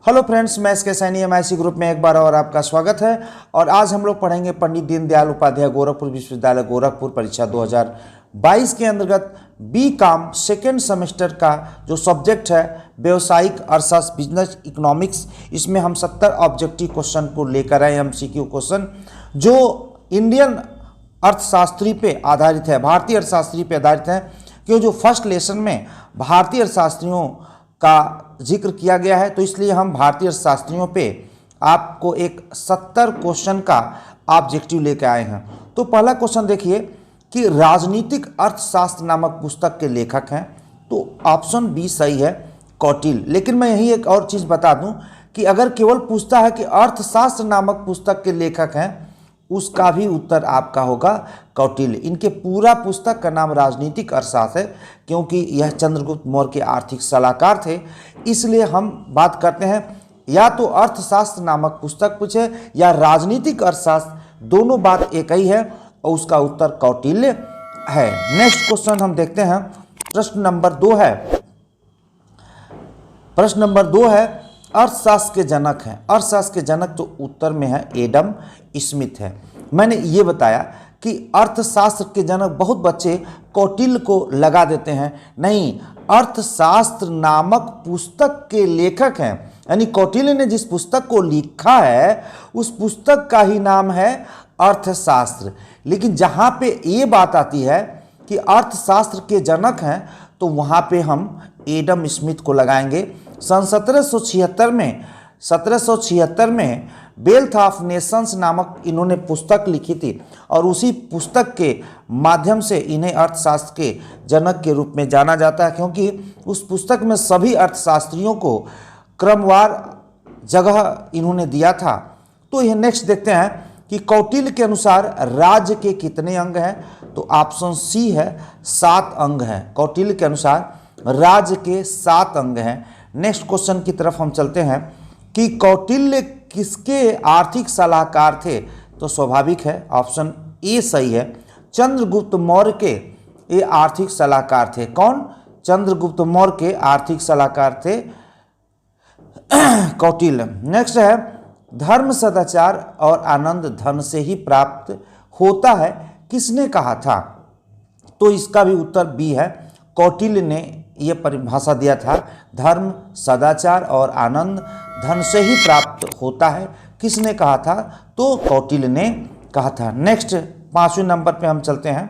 Hello friends, मैं S के Saini MIC group में एक बार और आपका स्वागत है। और आज हम लोग पढ़ेंगे पंडित दीनदयाल उपाध्याय गोरखपुर विश्वविद्यालय गोरखपुर परीक्षा 2022 के अंतर्गत B.Com सेकेंड सेमेस्टर का जो सब्जेक्ट है व्यवसायिक अर्थशास्त्र बिजनेस इकोनॉमिक्स। इसमें हम 70 ऑब्जेक्टिव क्वेश्चन को लेकर आए, MCQ क्वेश्चन जो इंडियन अर्थशास्त्री पे आधारित है, भारतीय अर्थशास्त्री पे आधारित है। क्यों, जो फर्स्ट लेसन में भारतीय अर्थशास्त्रियों का जिक्र किया गया है, तो इसलिए हम भारतीय अर्थशास्त्रियों पे आपको एक 70 क्वेश्चन का ऑब्जेक्टिव लेकर आए हैं। तो पहला क्वेश्चन देखिए कि राजनीतिक अर्थशास्त्र नामक पुस्तक के लेखक हैं, तो ऑप्शन बी सही है, कौटिल्य। लेकिन मैं यही एक और चीज़ बता दूं कि अगर केवल पूछता है कि अर्थशास्त्र नामक पुस्तक के लेखक हैं, उसका भी उत्तर आपका होगा कौटिल्य। इनके पूरा पुस्तक का नाम राजनीतिक अर्थशास्त्र है, क्योंकि यह चंद्रगुप्त मौर्य के आर्थिक सलाहकार थे। इसलिए हम बात करते हैं या तो अर्थशास्त्र नामक पुस्तक पूछे या राजनीतिक अर्थशास्त्र, दोनों बात एक ही है और उसका उत्तर कौटिल्य है। नेक्स्ट क्वेश्चन हम देखते हैं, प्रश्न नंबर 2 है। प्रश्न नंबर 2 है अर्थशास्त्र के जनक हैं। अर्थशास्त्र के जनक तो उत्तर में है एडम स्मिथ है। मैंने ये बताया कि अर्थशास्त्र के जनक बहुत बच्चे कौटिल्य को लगा देते हैं, नहीं, अर्थशास्त्र नामक पुस्तक के लेखक हैं। यानी कौटिल्य ने जिस पुस्तक को लिखा है उस पुस्तक का ही नाम है अर्थशास्त्र। लेकिन जहाँ पे ये बात आती है कि अर्थशास्त्र के जनक हैं, तो वहाँ पे हम एडम स्मिथ को लगाएंगे। सन 1776 में वेल्थ ऑफ नेशंस नामक इन्होंने पुस्तक लिखी थी और उसी पुस्तक के माध्यम से इन्हें अर्थशास्त्र के जनक के रूप में जाना जाता है, क्योंकि उस पुस्तक में सभी अर्थशास्त्रियों को क्रमवार जगह इन्होंने दिया था। तो यह नेक्स्ट देखते हैं कि कौटिल्य के अनुसार राज्य के कितने अंग हैं, तो ऑप्शन सी है 7 अंग हैं। कौटिल्य के अनुसार राज्य के 7 अंग हैं। नेक्स्ट क्वेश्चन की तरफ हम चलते हैं कि कौटिल्य किसके आर्थिक सलाहकार थे, तो स्वाभाविक है ऑप्शन ए सही है, चंद्रगुप्त मौर्य के ये आर्थिक सलाहकार थे। कौन? चंद्रगुप्त मौर्य के आर्थिक सलाहकार थे कौटिल्य। नेक्स्ट है धर्म सदाचार और आनंद धन से ही प्राप्त होता है, किसने कहा था, तो इसका भी उत्तर बी है, कौटिल्य ने यह परिभाषा दिया था, धर्म सदाचार और आनंद धन से ही प्राप्त होता है। किसने कहा था, तो कौटिल्य ने कहा था। नेक्स्ट 5वें नंबर पे हम चलते हैं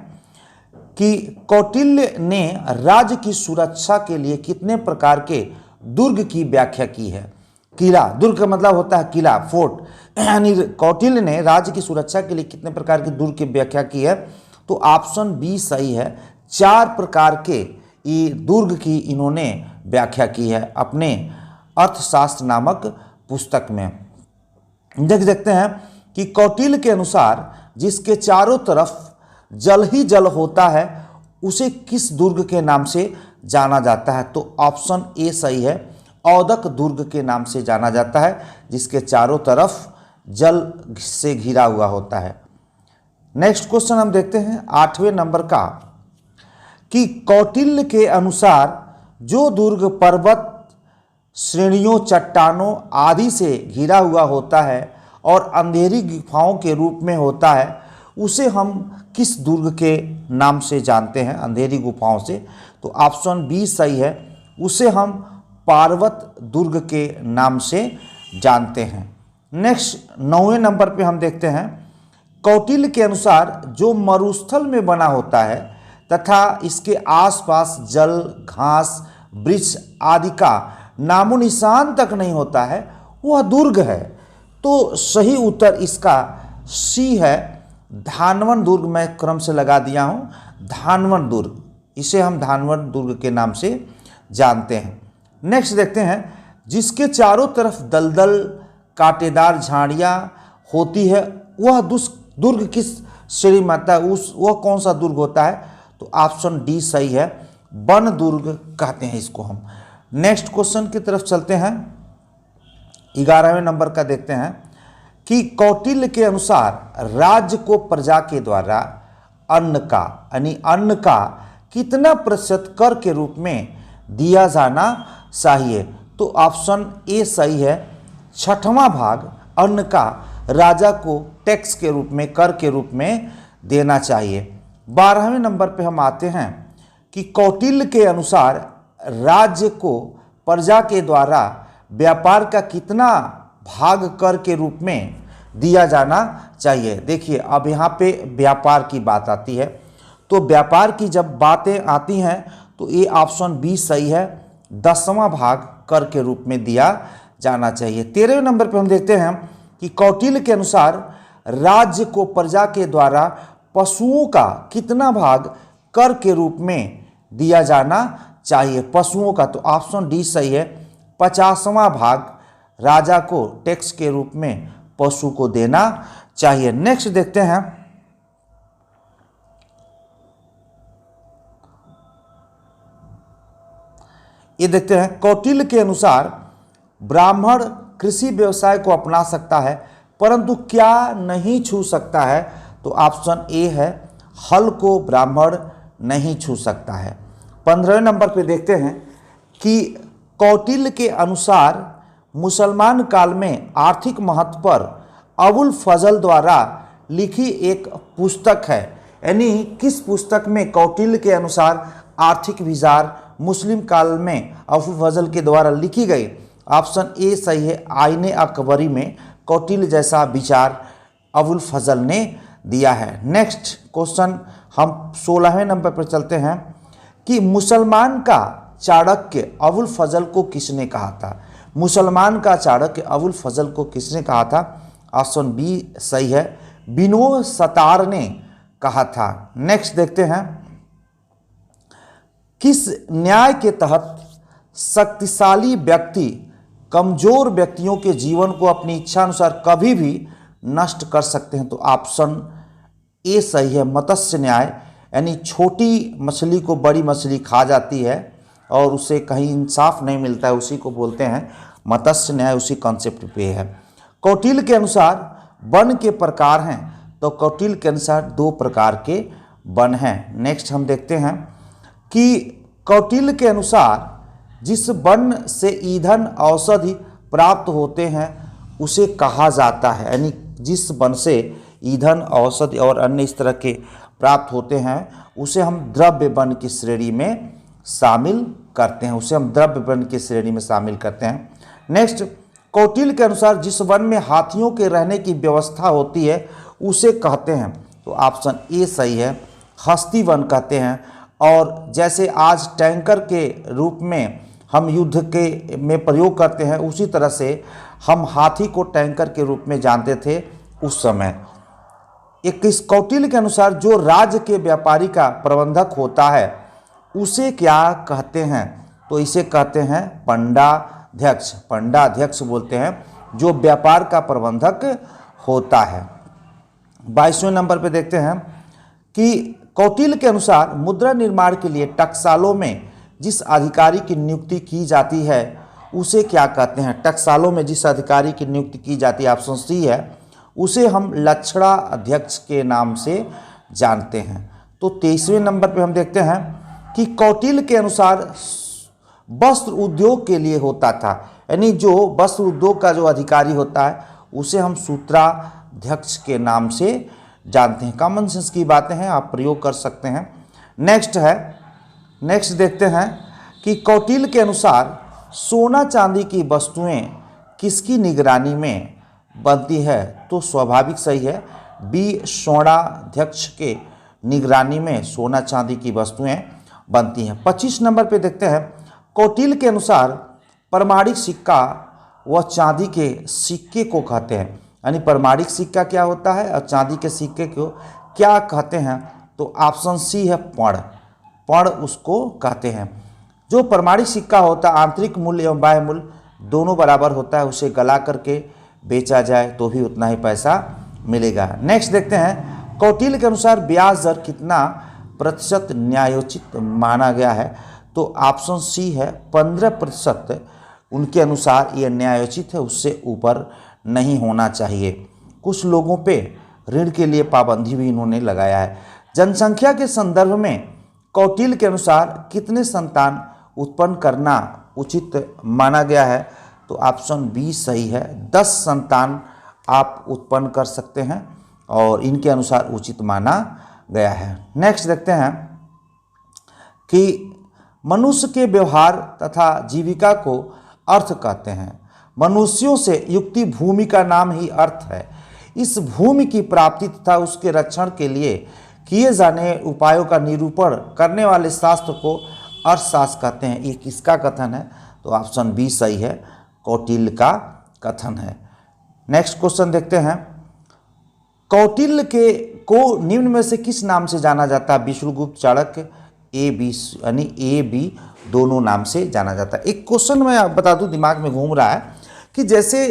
कि कौटिल्य ने राज्य की सुरक्षा के लिए कितने प्रकार के दुर्ग की व्याख्या की है। किला, दुर्ग का मतलब होता है किला, फोर्ट, यानी कौटिल्य ने राज्य की सुरक्षा के लिए कितने प्रकार के दुर्ग की व्याख्या की है, तो ऑप्शन बी सही है, 4 प्रकार के ये दुर्ग की इन्होंने व्याख्या की है अपने अर्थशास्त्र नामक पुस्तक में। देखते हैं कि कौटिल्य के अनुसार जिसके चारों तरफ जल ही जल होता है उसे किस दुर्ग के नाम से जाना जाता है, तो ऑप्शन ए सही है, औदक दुर्ग के नाम से जाना जाता है, जिसके चारों तरफ जल से घिरा हुआ होता है। नेक्स्ट क्वेश्चन हम देखते हैं 8वें नंबर का कि कौटिल्य के अनुसार जो दुर्ग पर्वत श्रेणियों, चट्टानों आदि से घिरा हुआ होता है और अंधेरी गुफाओं के रूप में होता है, उसे हम किस दुर्ग के नाम से जानते हैं, अंधेरी गुफाओं से, तो ऑप्शन बी सही है, उसे हम पार्वत दुर्ग के नाम से जानते हैं। नेक्स्ट 9वें नंबर पे हम देखते हैं कौटिल्य के अनुसार जो मरुस्थल में बना होता है तथा इसके आसपास जल, घास, वृक्ष आदि का नामो निशान तक नहीं होता है, वह दुर्ग है। तो सही उत्तर इसका सी है, धानवन दुर्ग। मैं क्रम से लगा दिया हूँ, धानवन दुर्ग, इसे हम धानवन दुर्ग के नाम से जानते हैं। नेक्स्ट देखते हैं जिसके चारों तरफ दलदल कांटेदार झाड़ियाँ होती है, वह दुर्ग किस श्रेणी में आता है, वह कौन सा दुर्ग होता है, तो ऑप्शन डी सही है, वन दुर्ग कहते हैं इसको हम। नेक्स्ट क्वेश्चन की तरफ चलते हैं, 11वें नंबर का देखते हैं कि कौटिल्य के अनुसार राज्य को प्रजा के द्वारा अन्न का, यानी अन्न का कितना प्रतिशत कर के रूप में दिया जाना चाहिए, तो ऑप्शन ए सही है। छठवां भाग अन्न का राजा को टैक्स के रूप में, कर के रूप में देना चाहिए। 12वें नंबर पे हम आते हैं कि कौटिल्य के अनुसार राज्य को प्रजा के द्वारा व्यापार का कितना भाग कर के रूप में दिया जाना चाहिए। देखिए अब यहाँ पे व्यापार की बात आती है, तो व्यापार की जब बातें आती हैं तो ये ऑप्शन बी सही है, 10वां भाग कर के रूप में दिया जाना चाहिए। 13वें नंबर पे हम देखते हैं कि कौटिल्य के अनुसार राज्य को प्रजा के द्वारा पशुओं का कितना भाग कर के रूप में दिया जाना चाहिए, पशुओं का, तो ऑप्शन डी सही है, 50वां भाग राजा को टैक्स के रूप में पशु को देना चाहिए। नेक्स्ट देखते हैं, ये देखते हैं कौटिल्य के अनुसार ब्राह्मण कृषि व्यवसाय को अपना सकता है परंतु क्या नहीं छू सकता है, तो ऑप्शन ए है, हल को ब्राह्मण नहीं छू सकता है। 15वें नंबर पे देखते हैं कि कौटिल्य के अनुसार मुसलमान काल में आर्थिक महत्व पर अबुल फजल द्वारा लिखी एक पुस्तक है, यानी किस पुस्तक में कौटिल्य के अनुसार आर्थिक विचार मुस्लिम काल में अबुल फजल के द्वारा लिखी गई। ऑप्शन ए सही है, आईने अकबरी में कौटिल्य जैसा विचार अबुल फजल ने दिया है। नेक्स्ट क्वेश्चन हम 16वें नंबर पर चलते हैं कि मुसलमान का चाणक्य अबुल फजल को किसने कहा था। मुसलमान का चाणक्य अबुल फजल को किसने कहा था, ऑप्शन बी सही है, बिनो सतार ने कहा था। नेक्स्ट देखते हैं, किस न्याय के तहत शक्तिशाली व्यक्ति कमजोर व्यक्तियों के जीवन को अपनी इच्छा अनुसार कभी भी नष्ट कर सकते हैं, तो ऑप्शन ए सही है, मत्स्य न्याय, यानी छोटी मछली को बड़ी मछली खा जाती है और उसे कहीं इंसाफ नहीं मिलता है, उसी को बोलते हैं मत्स्य न्याय, उसी कॉन्सेप्ट पे है। कौटिल्य के अनुसार वन के प्रकार हैं, तो कौटिल्य के अनुसार 2 प्रकार के वन हैं। नेक्स्ट हम देखते हैं कि कौटिल्य के अनुसार जिस वन से ईंधन औषधि प्राप्त होते हैं उसे कहा जाता है, यानी जिस वन से ईंधन औषधि और अन्य इस तरह के प्राप्त होते हैं उसे हम द्रव्य वन की श्रेणी में शामिल करते हैं, उसे हम द्रव्य वन की श्रेणी में शामिल करते हैं। नेक्स्ट, कौटिल्य के अनुसार जिस वन में हाथियों के रहने की व्यवस्था होती है उसे कहते हैं, तो ऑप्शन ए सही है, हस्ती वन कहते हैं। और जैसे आज टैंकर के रूप में हम युद्ध के में प्रयोग करते हैं उसी तरह से हम हाथी को टैंकर के रूप में जानते थे उस समय। इस कौटिल्य के अनुसार जो राज्य के व्यापारी का प्रबंधक होता है उसे क्या कहते हैं, तो इसे कहते हैं पंडाध्यक्ष, पंडाध्यक्ष बोलते हैं जो व्यापार का प्रबंधक होता है। 22वें नंबर पे देखते हैं कि कौटिल्य के अनुसार मुद्रा निर्माण के लिए टकसालों में जिस अधिकारी की नियुक्ति की जाती है उसे क्या कहते हैं। टकसालों में जिस अधिकारी की नियुक्ति की जाती है, ऑप्शन सी है, उसे हम लक्षणा अध्यक्ष के नाम से जानते हैं। तो 23वें नंबर पे हम देखते हैं कि कौटिल्य के अनुसार वस्त्र उद्योग के लिए होता था, यानी जो वस्त्र उद्योग का जो अधिकारी होता है उसे हम सूत्राध्यक्ष के नाम से जानते हैं। कॉमन सेंस की बातें हैं, आप प्रयोग कर सकते हैं। नेक्स्ट देखते हैं कि कौटिल्य के अनुसार सोना चांदी की वस्तुएं किसकी निगरानी में बनती है, तो स्वाभाविक सही है, बी सोनाध्यक्ष के निगरानी में सोना चांदी की वस्तुएं बनती हैं। 25 नंबर पे देखते हैं, कौटिल्य के अनुसार प्रमाणिक सिक्का व चांदी के सिक्के को कहते हैं, यानी प्रमाणिक सिक्का क्या होता है और चांदी के सिक्के को क्या कहते हैं, तो ऑप्शन सी है, पर्ण उसको कहते हैं। जो प्रमाणिक सिक्का होता है आंतरिक मूल्य एवं बाह्य मूल्य दोनों बराबर होता है, उसे गला करके बेचा जाए तो भी उतना ही पैसा मिलेगा। नेक्स्ट देखते हैं, कौटिल्य के अनुसार ब्याज दर कितना प्रतिशत न्यायोचित माना गया है, तो ऑप्शन सी है, 15% उनके अनुसार ये न्यायोचित है, उससे ऊपर नहीं होना चाहिए। कुछ लोगों पे ऋण के लिए पाबंदी भी इन्होंने लगाया है। जनसंख्या के संदर्भ में कौटिल्य के अनुसार कितने संतान उत्पन्न करना उचित माना गया है? तो ऑप्शन बी सही है। 10 संतान आप उत्पन्न कर सकते हैं और इनके अनुसार उचित माना गया है। नेक्स्ट देखते हैं कि मनुष्य के व्यवहार तथा जीविका को अर्थ कहते हैं। मनुष्यों से युक्ति भूमि का नाम ही अर्थ है। इस भूमि की प्राप्ति तथा उसके रक्षण के लिए किए जाने उपायों का निरूपण करने वाले शास्त्र को अर्थशास्त्र कहते हैं। ये किसका कथन है? तो ऑप्शन बी सही है, कौटिल्य का कथन है। नेक्स्ट क्वेश्चन देखते हैं, कौटिल्य के को निम्न में से किस नाम से जाना जाता है? विष्णुगुप्त, चाणक्य, ए बी, यानी ए बी दोनों नाम से जाना जाता है। एक क्वेश्चन मैं बता दूं, दिमाग में घूम रहा है कि जैसे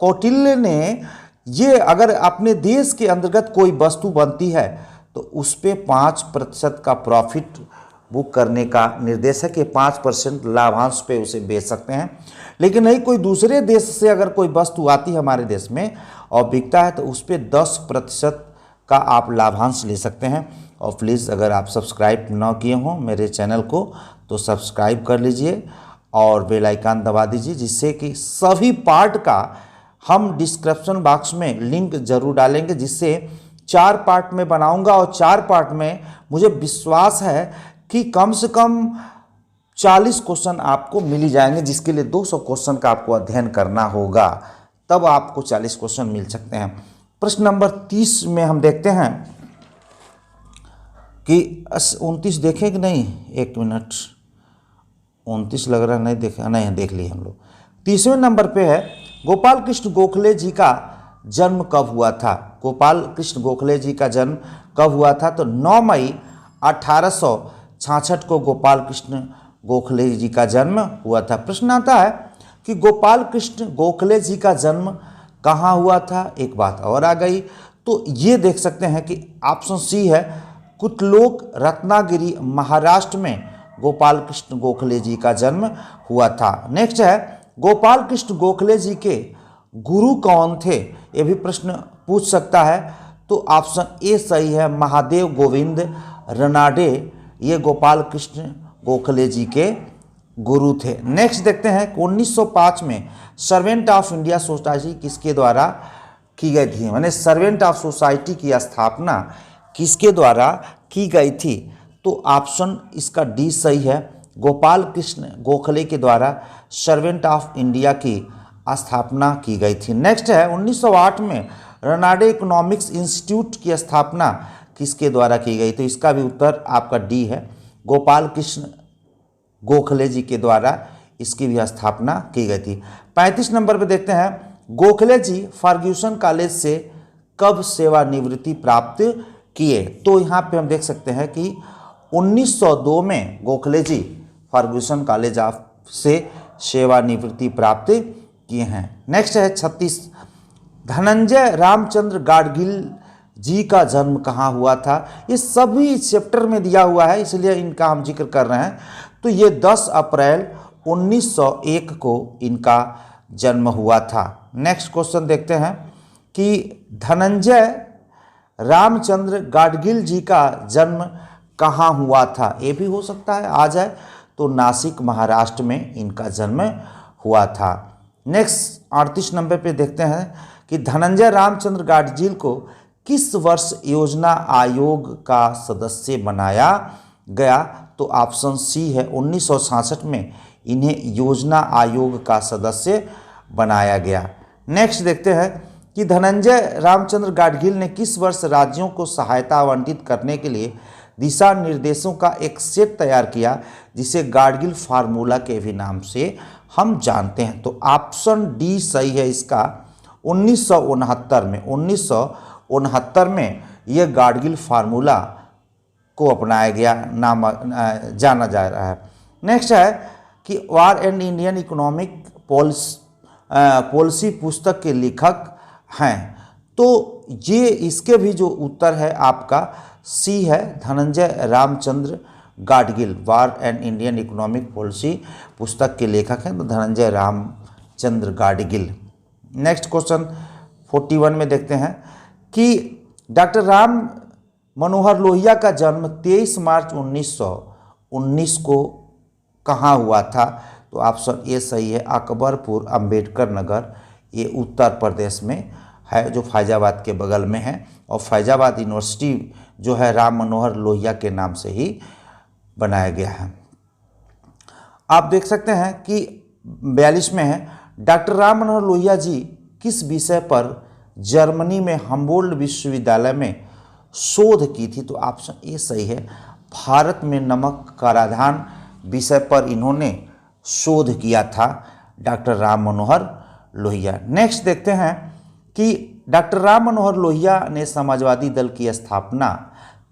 कौटिल्य ने ये अगर अपने देश के अंतर्गत कोई वस्तु बनती है तो उस पर 5% का प्रॉफिट बुक करने का निर्देश है कि 5% लाभांश पे उसे बेच सकते हैं। लेकिन नहीं, कोई दूसरे देश से अगर कोई वस्तु आती है हमारे देश में और बिकता है तो उस पर 10% का आप लाभांश ले सकते हैं। और प्लीज़ अगर आप सब्सक्राइब न किए हों मेरे चैनल को तो सब्सक्राइब कर लीजिए और बेल आइकन दबा दीजिए, जिससे कि सभी पार्ट का हम डिस्क्रिप्शन बॉक्स में लिंक जरूर डालेंगे, जिससे 4 पार्ट में बनाऊंगा और 4 पार्ट में मुझे विश्वास है कि कम से कम 40 क्वेश्चन आपको मिल ही जाएंगे, जिसके लिए 200 क्वेश्चन का आपको अध्ययन करना होगा, तब आपको 40 क्वेश्चन मिल सकते हैं। प्रश्न नंबर 30 में हम देखते हैं कि 29 देखें कि नहीं, 1 मिनट, 29 लग रहा है नहीं देखा, नहीं देख लिए हम लोग। 30वें नंबर पे है, गोपाल कृष्ण गोखले जी का जन्म कब हुआ था? गोपाल कृष्ण गोखले जी का जन्म कब हुआ था? तो 9 मई 1866 को गोपाल कृष्ण गोखले जी का जन्म हुआ था। प्रश्न आता है कि गोपाल कृष्ण गोखले जी का जन्म कहाँ हुआ था? एक बात और आ गई, तो ये देख सकते हैं कि ऑप्शन सी है, कुतलोक, रत्नागिरी, महाराष्ट्र में गोपाल कृष्ण गोखले जी का जन्म हुआ था। नेक्स्ट है, गोपाल कृष्ण गोखले जी के गुरु कौन थे? ये भी प्रश्न पूछ सकता है। तो ऑप्शन ए सही है, महादेव गोविंद रनाडे, ये गोपाल कृष्ण गोखले जी के गुरु थे। नेक्स्ट देखते हैं, 1905 में सर्वेंट ऑफ इंडिया सोसाइटी किसके द्वारा की गई थी? माने सर्वेंट ऑफ सोसाइटी की स्थापना किसके द्वारा की गई थी? तो ऑप्शन इसका डी सही है, गोपाल कृष्ण गोखले के द्वारा सर्वेंट ऑफ इंडिया की स्थापना की गई थी। नेक्स्ट है, 1908 में रनाडे इकोनॉमिक्स इंस्टीट्यूट की स्थापना किसके द्वारा की गई? तो इसका भी उत्तर आपका डी है, गोपाल कृष्ण गोखले जी के द्वारा इसकी भी स्थापना की गई थी। 35 नंबर पे देखते हैं, गोखले जी फर्ग्यूसन कॉलेज से कब सेवानिवृत्ति प्राप्त किए? तो यहाँ पे हम देख सकते हैं कि 1902 में गोखले जी फर्ग्यूसन कॉलेज से सेवानिवृत्ति प्राप्त किए हैं। नेक्स्ट है 36, धनंजय रामचंद्र गाडगिल जी का जन्म कहाँ हुआ था? ये सभी चैप्टर में दिया हुआ है, इसलिए इनका हम जिक्र कर रहे हैं। तो ये 10 अप्रैल 1901 को इनका जन्म हुआ था। नेक्स्ट क्वेश्चन देखते हैं कि धनंजय रामचंद्र गाडगिल जी का जन्म कहाँ हुआ था? ये भी हो सकता है आ जाए, तो नासिक महाराष्ट्र में इनका जन्म हुआ था। नेक्स्ट 38 नंबर पे देखते हैं कि धनंजय रामचंद्र गाडगिल को किस वर्ष योजना आयोग का सदस्य बनाया गया? तो ऑप्शन सी है, 1966 में इन्हें योजना आयोग का सदस्य बनाया गया। नेक्स्ट देखते हैं कि धनंजय रामचंद्र गाडगिल ने किस वर्ष राज्यों को सहायता आवंटित करने के लिए दिशा निर्देशों का एक सेट तैयार किया, जिसे गाडगिल फार्मूला के भी नाम से हम जानते हैं? तो ऑप्शन डी सही है इसका, 1969 में यह गाडगिल फार्मूला को अपनाया गया, नाम जाना जा रहा है। नेक्स्ट है कि war and Indian economic policy पुस्तक के लेखक हैं? तो ये इसके भी जो उत्तर है आपका सी है, Dhananjay Ramchandra Gadgil war and Indian economic policy पुस्तक के लेखक हैं, तो धनंजय रामचंद्र गाडगिल। नेक्स्ट क्वेश्चन 41 में देखते हैं कि डॉक्टर राम मनोहर लोहिया का जन्म 23 मार्च 1919 को कहाँ हुआ था? तो ऑप्शन ए सही है। अकबरपुर अंबेडकर नगर, ये उत्तर प्रदेश में है, जो फैजाबाद के बगल में है। और फैजाबाद यूनिवर्सिटी जो है राम मनोहर लोहिया के नाम से ही बनाया गया है। आप देख सकते हैं कि 42 में है, डॉक्टर राम मनोहर लोहिया जी किस विषय पर जर्मनी में हम्बोल्ट विश्वविद्यालय में शोध की थी? तो ऑप्शन ए सही है। भारत में नमक कराधान विषय पर इन्होंने शोध किया था डॉक्टर राम मनोहर लोहिया। नेक्स्ट देखते हैं कि डॉक्टर राम मनोहर लोहिया ने समाजवादी दल की स्थापना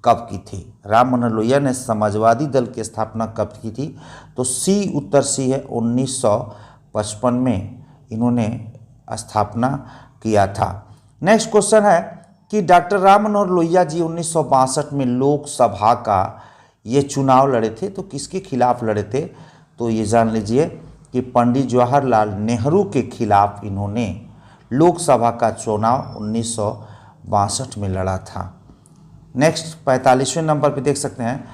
कब की थी? राम मनोहर लोहिया ने समाजवादी दल की स्थापना कब की थी? तो सी उत्तर सी है, 1955 में इन्होंने स्थापना किया था। नेक्स्ट क्वेश्चन है कि डॉक्टर राम मनोहर लोहिया जी 1962 में लोकसभा का ये चुनाव लड़े थे, तो किसके खिलाफ लड़े थे? तो ये जान लीजिए कि पंडित जवाहरलाल नेहरू के खिलाफ इन्होंने लोकसभा का चुनाव 1962 में लड़ा था। नेक्स्ट 45वें नंबर पे देख सकते हैं,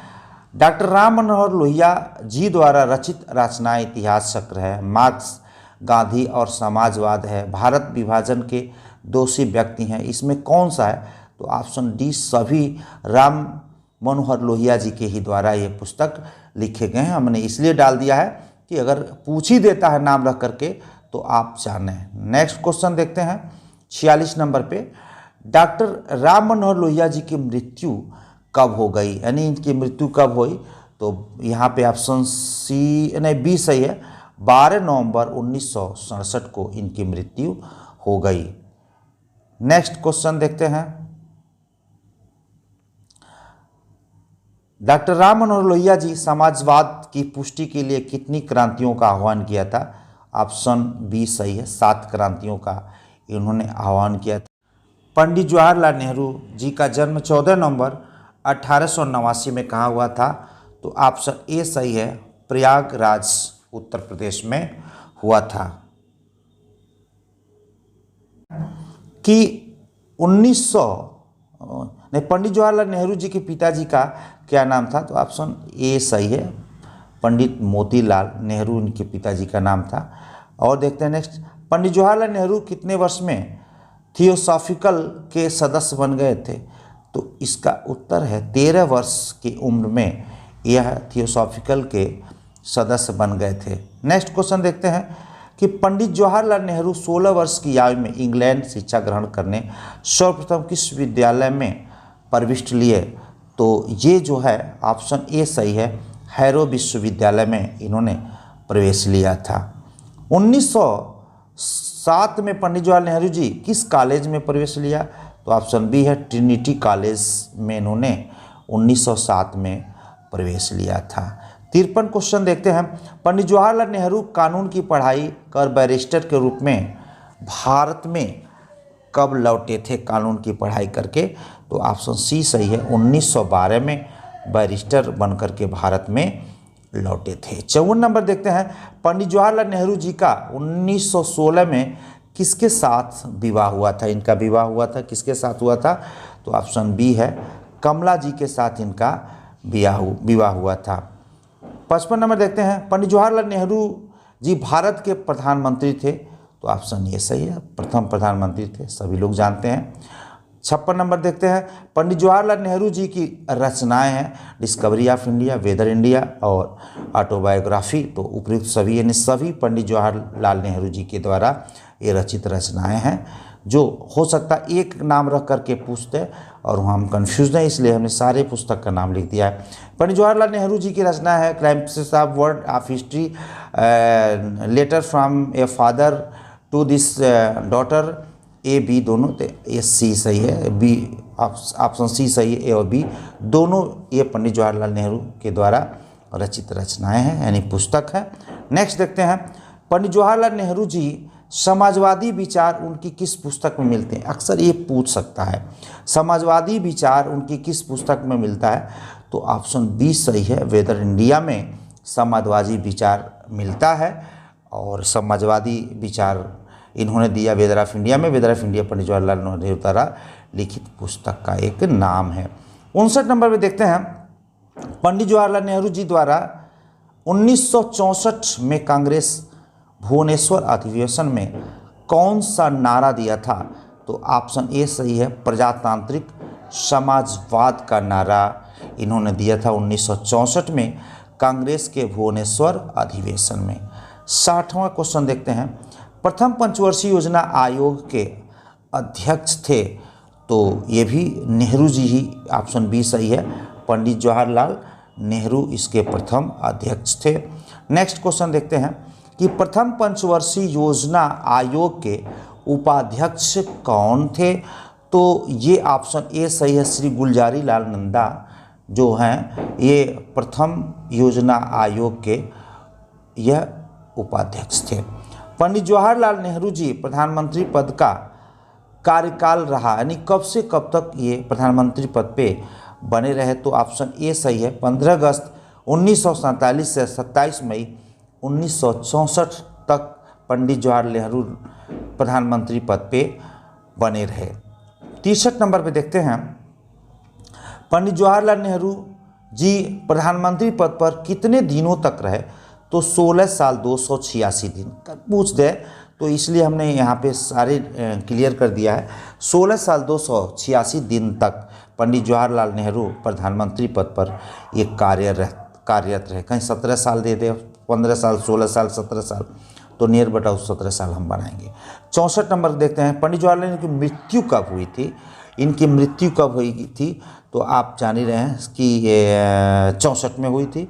डॉक्टर राम मनोहर लोहिया जी द्वारा रचित रचना इतिहास चक्र है, मार्क्स, गांधी और समाजवाद है, भारत विभाजन के दोषी व्यक्ति हैं, इसमें कौन सा है? तो ऑप्शन डी सभी राम मनोहर लोहिया जी के ही द्वारा ये पुस्तक लिखे गए हैं। हमने इसलिए डाल दिया है कि अगर पूछ ही देता है नाम रख करके तो आप जाने। नेक्स्ट क्वेश्चन देखते हैं 46 नंबर पे, डॉक्टर राम मनोहर लोहिया जी की मृत्यु कब हो गई, यानी इनकी मृत्यु कब हुई? तो यहाँ पे ऑप्शन सी नहीं बी सही है, 12 नवंबर 1967 को इनकी मृत्यु हो गई। नेक्स्ट क्वेश्चन देखते हैं, डॉक्टर राम मनोहर लोहिया जी समाजवाद की पुष्टि के लिए कितनी क्रांतियों का आह्वान किया था? ऑप्शन बी सही है, 7 क्रांतियों का इन्होंने आह्वान किया था। पंडित जवाहरलाल नेहरू जी का जन्म 14 नवंबर 1889 में कहाँ हुआ था? तो ऑप्शन ए सही है, प्रयागराज उत्तर प्रदेश में हुआ था। कि 1900 पंडित जवाहरलाल नेहरू जी के पिताजी का क्या नाम था? तो ऑप्शन ए सही है, पंडित मोतीलाल नेहरू इनके पिताजी का नाम था। और देखते हैं नेक्स्ट, पंडित जवाहरलाल नेहरू कितने वर्ष में थियोसॉफिकल के सदस्य बन गए थे? तो इसका उत्तर है 13 वर्ष की उम्र में यह थियोसॉफिकल के सदस्य बन गए थे। नेक्स्ट क्वेश्चन देखते हैं कि पंडित जवाहरलाल नेहरू 16 वर्ष की आयु में इंग्लैंड शिक्षा ग्रहण करने सर्वप्रथम किस विद्यालय में प्रविष्ट लिए? तो ये जो है ऑप्शन ए सही है, हैरो विश्वविद्यालय में इन्होंने प्रवेश लिया था। 1907 में पंडित जवाहरलाल नेहरू जी किस कॉलेज में प्रवेश लिया? तो ऑप्शन बी है, ट्रिनिटी कॉलेज में इन्होंने 1907 में प्रवेश लिया था। 53 क्वेश्चन देखते हैं, पंडित जवाहरलाल नेहरू कानून की पढ़ाई कर बैरिस्टर के रूप में भारत में कब लौटे थे कानून की पढ़ाई करके? तो ऑप्शन सी सही है, 1912 में बैरिस्टर बनकर के भारत में लौटे थे। 54 नंबर देखते हैं, पंडित जवाहरलाल नेहरू जी का 1916 में किसके साथ विवाह हुआ था? इनका विवाह हुआ था किसके साथ हुआ था? तो ऑप्शन बी है, कमला जी के साथ इनका विवाह हुआ था। 55 नंबर देखते हैं, पंडित जवाहरलाल नेहरू जी भारत के प्रधानमंत्री थे? तो ऑप्शन ये सही है, प्रथम प्रधानमंत्री थे, सभी लोग जानते हैं। 56 नंबर देखते हैं, पंडित जवाहरलाल नेहरू जी की रचनाएं हैं discovery of India, weather India और ऑटोबायोग्राफी। तो उपयुक्त सभी यानी सभी पंडित जवाहरलाल नेहरू जी के द्वारा ये रचित रचनाएं हैं। जो हो सकता है एक नाम रख करके पूछते और हम कंफ्यूज हैं, इसलिए हमने सारे पुस्तक का नाम लिख दिया है। पंडित जवाहरलाल नेहरू जी की रचना है glimpse of world of history, letter from a father to this daughter, A B दोनों, तो ये सी सही है, बी ऑप्शन सी सही है, ए और बी दोनों ये पंडित जवाहरलाल नेहरू के द्वारा रचित रचनाएं हैं यानी पुस्तक है। नेक्स्ट देखते हैं, पंडित जवाहरलाल नेहरू जी समाजवादी विचार उनकी किस पुस्तक में मिलते हैं? अक्सर ये पूछ सकता है, समाजवादी विचार उनकी किस पुस्तक में मिलता है? तो ऑप्शन बी सही है, वेदर इंडिया में समाजवादी विचार मिलता है और समाजवादी विचार इन्होंने दिया वेदर ऑफ इंडिया में। Weather of India Pandit Jawaharlal Nehru द्वारा लिखित पुस्तक का एक नाम है। 59 नंबर पे देखते हैं, पंडित जवाहरलाल नेहरू जी द्वारा 1964 में कांग्रेस भुवनेश्वर अधिवेशन में कौन सा नारा दिया था? तो ऑप्शन ए सही है, प्रजातांत्रिक समाजवाद का नारा इन्होंने दिया था 1964 में कांग्रेस के भुवनेश्वर अधिवेशन में। 60वां क्वेश्चन देखते हैं। प्रथम पंचवर्षीय योजना आयोग के अध्यक्ष थे, तो ये भी नेहरू जी ही, ऑप्शन बी सही है, पंडित जवाहरलाल नेहरू इसके प्रथम अध्यक्ष थे। नेक्स्ट क्वेश्चन देखते हैं कि प्रथम पंचवर्षीय योजना आयोग के उपाध्यक्ष कौन थे? तो ये ऑप्शन ए सही है, श्री गुलजारी लाल नंदा जो हैं ये प्रथम योजना आयोग के यह उपाध्यक्ष थे। पंडित जवाहरलाल नेहरू जी प्रधानमंत्री पद का कार्यकाल रहा, यानी कब से कब तक ये प्रधानमंत्री पद पे बने रहे? तो ऑप्शन ए सही है, 15 अगस्त 1947 से 27 मई 1964 तक पंडित जवाहरलाल नेहरू प्रधानमंत्री पद पे बने रहे। 63 नंबर पे देखते हैं, पंडित जवाहरलाल नेहरू जी प्रधानमंत्री पद पर कितने दिनों तक रहे? तो 16 साल 286 दिन पूछ दे, तो इसलिए हमने यहाँ पे सारे क्लियर कर दिया है। 16 साल 286 दिन तक पंडित जवाहरलाल नेहरू प्रधानमंत्री पद पर ये कार्यरत रहे। कहीं 17 साल दे दे, 15 साल, 16 साल, 17 साल, तो नियर बटा 17 साल हम बनाएंगे। 64 नंबर देखते हैं, पंडित जवाहरलाल नेहरू की मृत्यु कब हुई थी? इनकी मृत्यु कब हुई थी? तो आप जान ही रहे हैं कि 64 में हुई थी,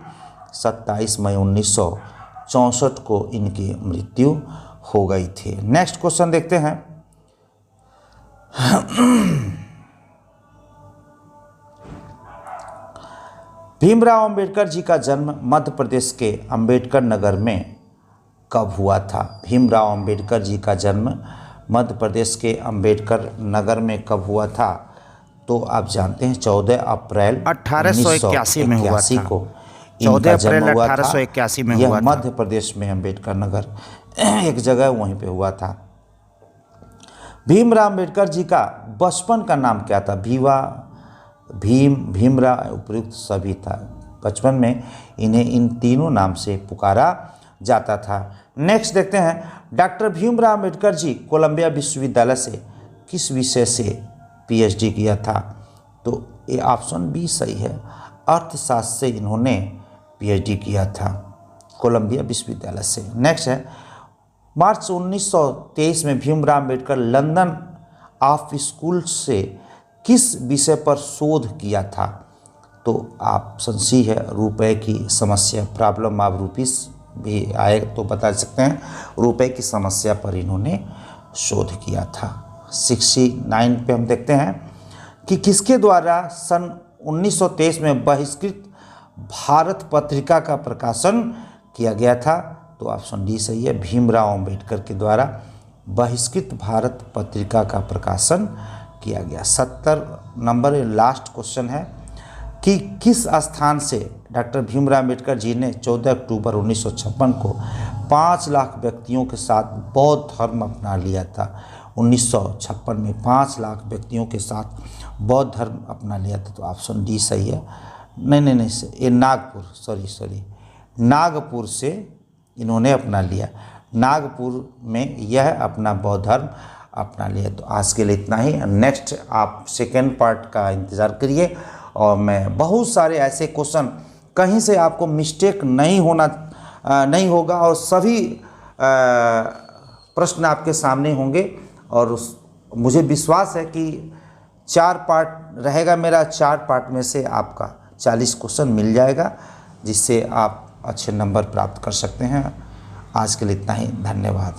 27 मई 1964 को इनकी मृत्यु हो गई थी। नेक्स्ट क्वेश्चन देखते हैं। भीमराव अंबेडकर जी का जन्म मध्य प्रदेश के अंबेडकर नगर में कब हुआ था? भीमराव अंबेडकर जी का जन्म मध्य प्रदेश के अंबेडकर नगर में कब हुआ था? तो आप जानते हैं 14 अप्रैल 1881 में हुआ था। को 14 अप्रैल 1881 में हुआ था। मध्य प्रदेश में अंबेडकर नगर एक जगह वहीं पे हुआ था। भीमराव अंबेडकर जी का बचपन का नाम क्या था? भीमराव उपयुक्त सभी था। बचपन में इन्हें इन तीनों नाम से पुकारा जाता था। नेक्स्ट देखते हैं, डॉक्टर भीमराव अंबेडकर जी कोलंबिया विश्वविद्यालय से किस विषय से पीएचडी किया था? तो ये ऑप्शन बी सही है, अर्थशास्त्र से इन्होंने पीएचडी किया था कोलंबिया विश्वविद्यालय से। नेक्स्ट है, मार्च 1923 में Bhimrao Ambedkar London of school से किस विषय पर शोध किया था? तो ऑप्शन सी है, रुपए की समस्या, प्रॉब्लम ऑफ रूपीस भी आए तो बता सकते हैं, रुपए की समस्या पर इन्होंने शोध किया था। 69 पे हम देखते हैं कि किसके द्वारा सन 1923 में बहिष्कृत भारत पत्रिका का प्रकाशन किया गया था? तो ऑप्शन डी सही है, भीमराव अंबेडकर के द्वारा बहिष्कृत भारत पत्रिका का प्रकाशन किया गया। 70 नंबर लास्ट क्वेश्चन है कि किस स्थान से डॉक्टर भीमराव अंबेडकर जी ने 14 अक्टूबर 1956 को 5 लाख व्यक्तियों के साथ बौद्ध धर्म अपना लिया था? 1956 में 5 लाख व्यक्तियों के साथ बौद्ध धर्म अपना लिया था। तो ऑप्शन डी सही है। नहीं, ये नागपुर से इन्होंने अपना लिया, नागपुर में यह अपना बौद्ध धर्म अपना लिया। तो आज के लिए इतना ही। नेक्स्ट आप सेकेंड पार्ट का इंतज़ार करिए, और मैं बहुत सारे ऐसे क्वेश्चन, कहीं से आपको मिस्टेक नहीं होगा, और सभी प्रश्न आपके सामने होंगे। और मुझे विश्वास है कि 4 पार्ट रहेगा मेरा, 4 पार्ट में से आपका 40 क्वेश्चन मिल जाएगा, जिससे आप अच्छे नंबर प्राप्त कर सकते हैं। आज के लिए इतना ही, धन्यवाद।